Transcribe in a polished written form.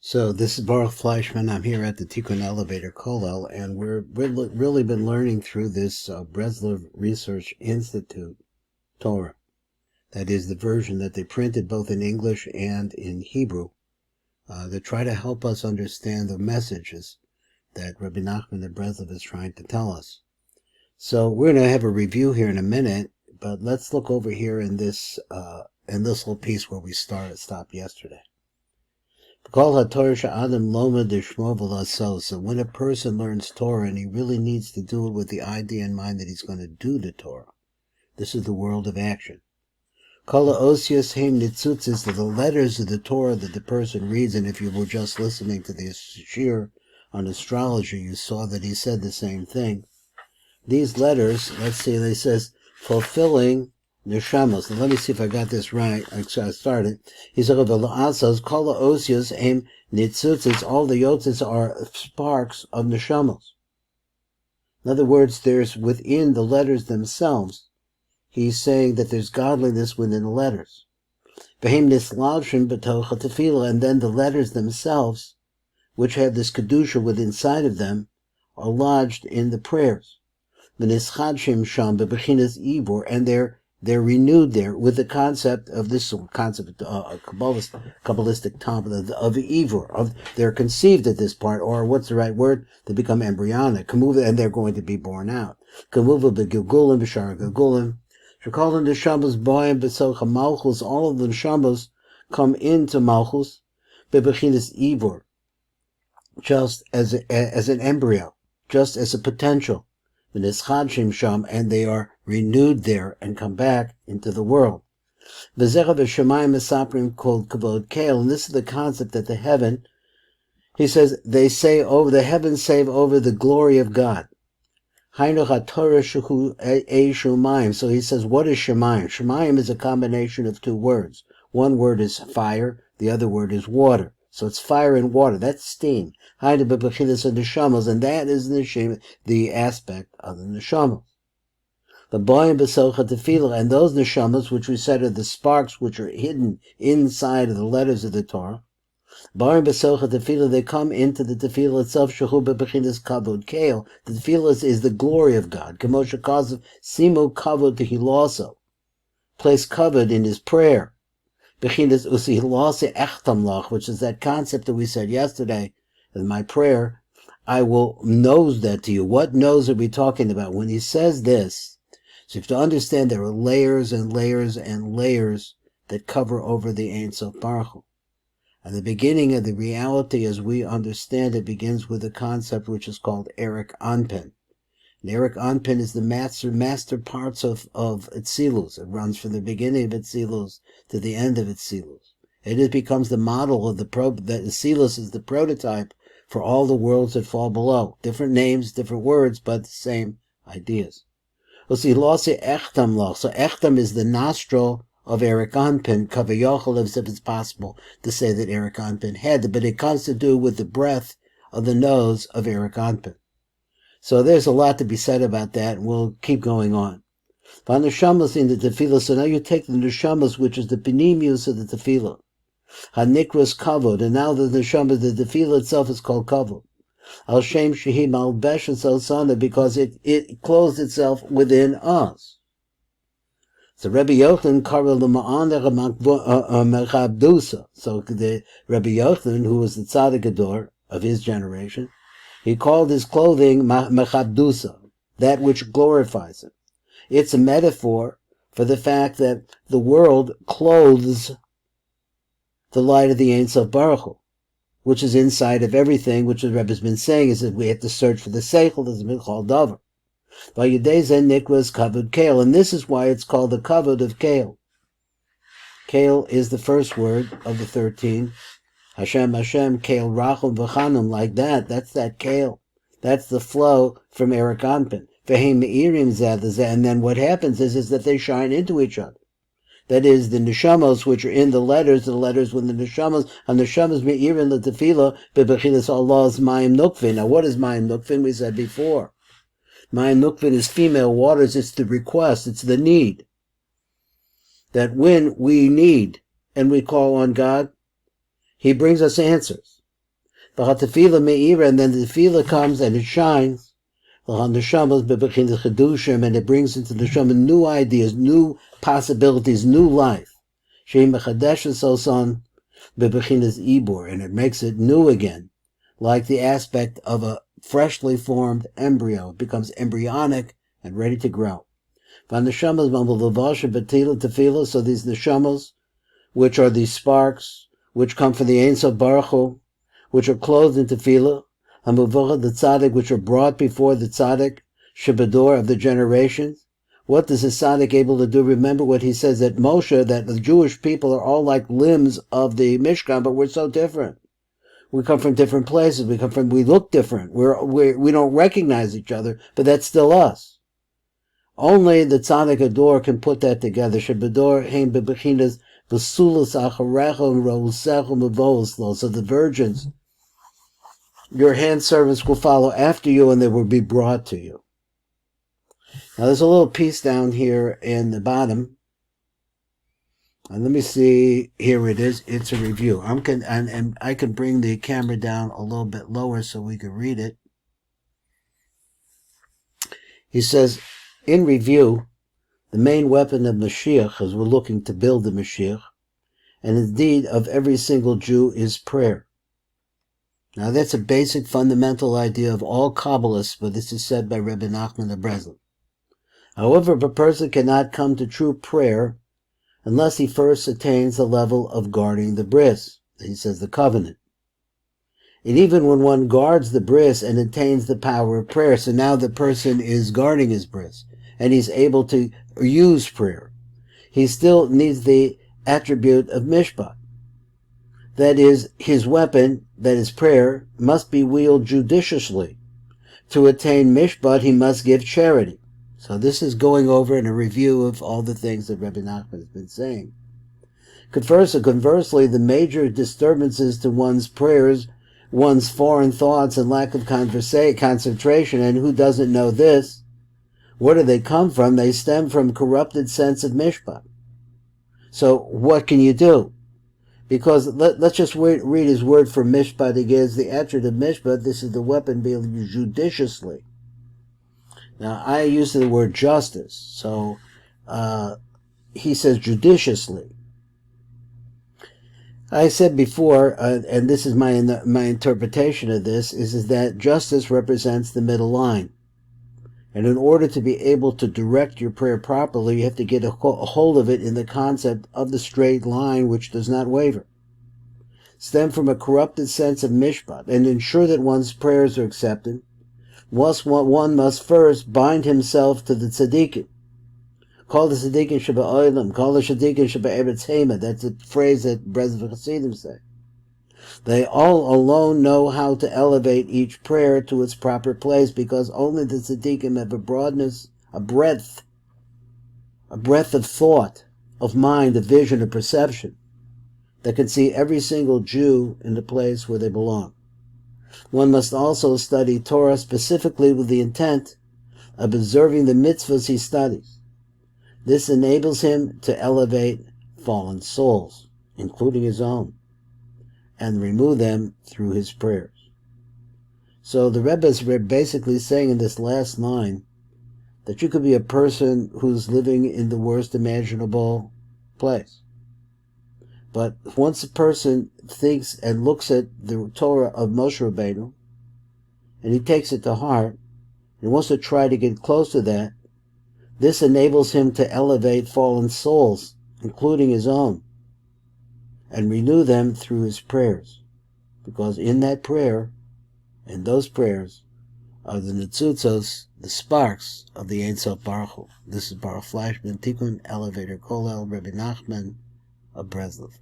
So this is Baruch Fleischman. I'm here at the Tikkun Elevator Kollel, and we've really been learning through this Breslov Research Institute Torah. That is the version that they printed both in English and in Hebrew to try to help us understand the messages that Rabbi Nachman of Breslov is trying to tell us. So we're going to have a review here in a minute, but let's look over here in this little piece where we stopped yesterday. So when a person learns Torah and he really needs to do it with the idea in mind that he's going to do the Torah, this is the world of action. The letters of the Torah that the person reads, and if you were just listening to the shir on astrology, you saw that he said the same thing. These letters, let's see, they says, fulfilling neshamos. Now let me see if I got this right. I started. He said, all the yotzes are sparks of neshamos. In other words, there's within the letters themselves, he's saying that there's godliness within the letters. And then the letters themselves, which have this kedusha within inside of them, are lodged in the prayers. And they're renewed there with the concept of this concept, Kabbalistic time of Ivor. They're conceived at this part, or what's the right word? They become embryonic, and they're going to be born out. All of the neshamas come into Malchus, bebechinas Ivor, just as an embryo, just as a potential. And they are renewed there and come back into the world. And this is the concept that the heaven, he says, the heavens say over the glory of God. So he says, what is Shemayim? Shemayim is a combination of two words. One word is fire, the other word is water. So it's fire and water. That's steam. And that is the aspect of the neshamas. The boyim b'socha tefillah, and those neshamas, which we said are the sparks which are hidden inside of the letters of the Torah, boyim b'socha tefillah, they come into the tefillah itself. Shehu bebechinas kavod keil. The tefillah is the glory of God. Kemosha kazav simu kavod tehilasa. Place kavod in his prayer. Bechinas usihilase echtamlach, which is that concept that we said yesterday in my prayer. I will nose that to you. What nose are we talking about? When he says this, so you have to understand there are layers and layers and layers that cover over the Ein Sof Baruch Hu. And the beginning of the reality as we understand it begins with a concept which is called Eric Anpin. And Eric Anpin is the master parts of Etzilus. It runs from the beginning of Etzilus to the end of Etzilus. It becomes the model of that Etzilus is the prototype for all the worlds that fall below. Different names, different words, but the same ideas. So Echtam is the nostril of Eric Anpin. Kavayachal, if it's possible to say that Eric Anpin had, but it comes to do with the breath of the nose of Eric Anpin. So there's a lot to be said about that, and we'll keep going on. In the tefillah, so now you take the neshamas, which is the penimius of the tefillah. Hanikras kavod, and now the neshamas, the tefillah itself is called kavod. Al shem shehim al beshes al sana, because it clothes itself within us. So Rabbi Yochanan karel l'ma'aner mechabdusa. So the Rabbi Yochanan, who was the tzaddik Adar of his generation, he called his clothing mechabdusa, that which glorifies him. It's a metaphor for the fact that the world clothes the light of the Ein Sof Baruch Hu, which is inside of everything, which the Rebbe has been saying is that we have to search for the seichel, that's been called davar. Nikwas kavod keil, and this is why it's called the kavod of keil. Keil is the first word of the 13. Hashem, Hashem, keil rachum v'chanum, like that. That's that keil. That's the flow from Eric Anpin. And then what happens is that they shine into each other. That is, the neshamos which are in the letters with the neshamos, and neshamas me'irin l'tefillah, bebechilas Allah's mayim nukvin. Now what is mayim nukvin? We said before. Mayim nukvin is female waters, it's the request, it's the need. That when we need, and we call on God, He brings us answers. Tefillah me'ira, and then the tefillah comes and it shines. And it brings into the neshama new ideas, new possibilities, new life. And it makes it new again, like the aspect of a freshly formed embryo. It becomes embryonic and ready to grow. So these neshamas, which are these sparks, which come from the Ein Sof Baruch Hu, which are clothed in tefillah, Hamuvachah, the tzaddik, which are brought before the tzaddik, Shebador of the generations. What is the tzaddik able to do? Remember what he says that Moshe, that the Jewish people are all like limbs of the Mishkan, but we're so different. We come from different places. We look different. We don't recognize each other, but that's still us. Only the tzaddik Adar can put that together. Shebador hein bebechinas v'sulas acharecha v'rohusecha v'vohuslo. So the virgins, your handservants will follow after you and they will be brought to you. Now there's a little piece down here in the bottom. And let me see, here it is. It's a review. And I can bring the camera down a little bit lower so we can read it. He says, in review, the main weapon of Mashiach, as we're looking to build the Mashiach, and indeed of every single Jew, is prayer. Now that's a basic fundamental idea of all Kabbalists, but this is said by Rebbe Nachman of Breslov. However, a person cannot come to true prayer unless he first attains the level of guarding the bris. He says the covenant. And even when one guards the bris and attains the power of prayer, so now the person is guarding his bris, and he's able to use prayer, he still needs the attribute of mishpat. That is, his weapon, that is prayer, must be wielded judiciously. To attain mishpat, he must give charity. So this is going over in a review of all the things that Rebbe Nachman has been saying. Conversely, the major disturbances to one's prayers, one's foreign thoughts and lack of concentration, and who doesn't know this? Where do they come from? They stem from corrupted sense of mishpat. So what can you do? Because let's just read his word for mishpat. He gives the attribute of mishpat. This is the weapon being used judiciously. Now, I use the word justice. So he says judiciously. I said before, and this is my interpretation of this, is that justice represents the middle line. And in order to be able to direct your prayer properly, you have to get a hold of it in the concept of the straight line which does not waver. Stem from a corrupted sense of mishpat, and ensure that one's prayers are accepted, one must first bind himself to the tzaddikim. Call the tzaddikim sheba oilam, call the tzaddikim sheba eretz hema. That's a phrase that Breslov Chassidim say. They all alone know how to elevate each prayer to its proper place, because only the tzaddikim have a broadness, a breadth of thought, of mind, of vision, of perception, that can see every single Jew in the place where they belong. One must also study Torah specifically with the intent of observing the mitzvahs he studies. This enables him to elevate fallen souls, including his own, and remove them through his prayers. So the Rebbe is basically saying in this last line that you could be a person who's living in the worst imaginable place. But once a person thinks and looks at the Torah of Moshe Rabbeinu, and he takes it to heart, and wants to try to get close to that, this enables him to elevate fallen souls, including his own, and renew them through his prayers. Because in that prayer, and those prayers, are the netzutzos, the sparks of the Ein Sof Baruch Hu. This is Baruch Fleischman, Tikkun Elevator Kolel, Rebbe Nachman of Breslov.